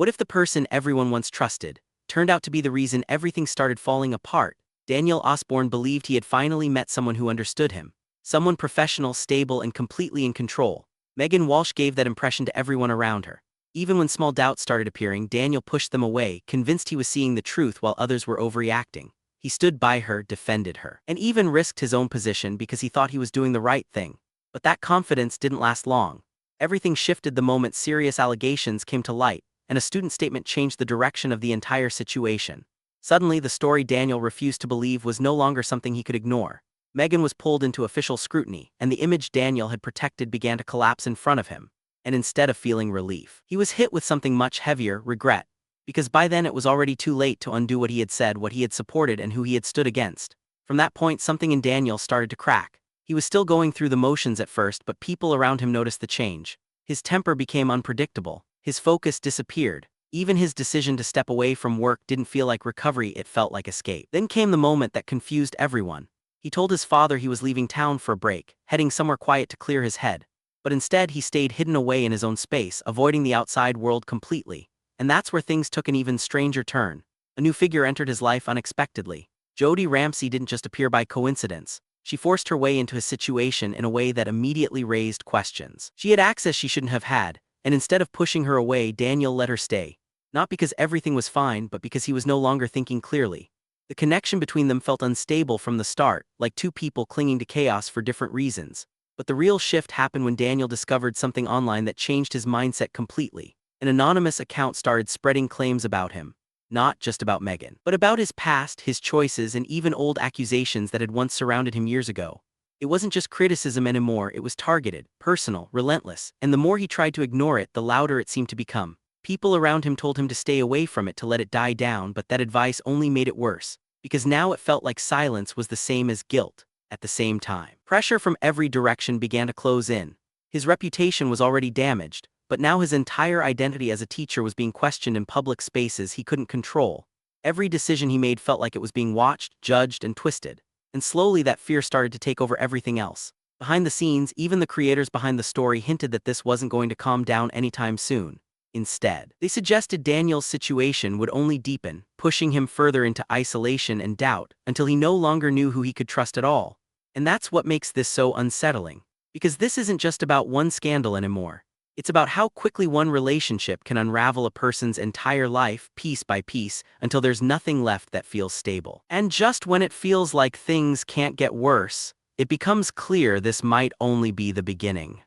What if the person everyone once trusted turned out to be the reason everything started falling apart? Daniel Osbourne believed he had finally met someone who understood him. Someone professional, stable, and completely in control. Megan Walsh gave that impression to everyone around her. Even when small doubts started appearing, Daniel pushed them away, convinced he was seeing the truth while others were overreacting. He stood by her, defended her, and even risked his own position because he thought he was doing the right thing. But that confidence didn't last long. Everything shifted the moment serious allegations came to light, and a student statement changed the direction of the entire situation. Suddenly, the story Daniel refused to believe was no longer something he could ignore. Megan was pulled into official scrutiny, and the image Daniel had protected began to collapse in front of him. And instead of feeling relief, he was hit with something much heavier, regret. Because by then it was already too late to undo what he had said, what he had supported, and who he had stood against. From that point, something in Daniel started to crack. He was still going through the motions at first, but people around him noticed the change. His temper became unpredictable. His focus disappeared. Even his decision to step away from work didn't feel like recovery, it felt like escape. Then came the moment that confused everyone. He told his father he was leaving town for a break, heading somewhere quiet to clear his head. But instead he stayed hidden away in his own space, avoiding the outside world completely. And that's where things took an even stranger turn. A new figure entered his life unexpectedly. Jody Ramsey didn't just appear by coincidence. She forced her way into his situation in a way that immediately raised questions. She had access she shouldn't have had, and instead of pushing her away, Daniel let her stay. Not because everything was fine, but because he was no longer thinking clearly. The connection between them felt unstable from the start, like two people clinging to chaos for different reasons. But the real shift happened when Daniel discovered something online that changed his mindset completely. An anonymous account started spreading claims about him. Not just about Megan, but about his past, his choices, and even old accusations that had once surrounded him years ago. It wasn't just criticism anymore, it was targeted, personal, relentless, and the more he tried to ignore it, the louder it seemed to become. People around him told him to stay away from it, to let it die down, but that advice only made it worse, because now it felt like silence was the same as guilt. At the same time, pressure from every direction began to close in. His reputation was already damaged, but now his entire identity as a teacher was being questioned in public spaces he couldn't control. Every decision he made felt like it was being watched, judged, and twisted. And slowly that fear started to take over everything else. Behind the scenes, even the creators behind the story hinted that this wasn't going to calm down anytime soon. Instead, they suggested Daniel's situation would only deepen, pushing him further into isolation and doubt, until he no longer knew who he could trust at all. And that's what makes this so unsettling. Because this isn't just about one scandal anymore. It's about how quickly one relationship can unravel a person's entire life, piece by piece, until there's nothing left that feels stable. And just when it feels like things can't get worse, it becomes clear this might only be the beginning.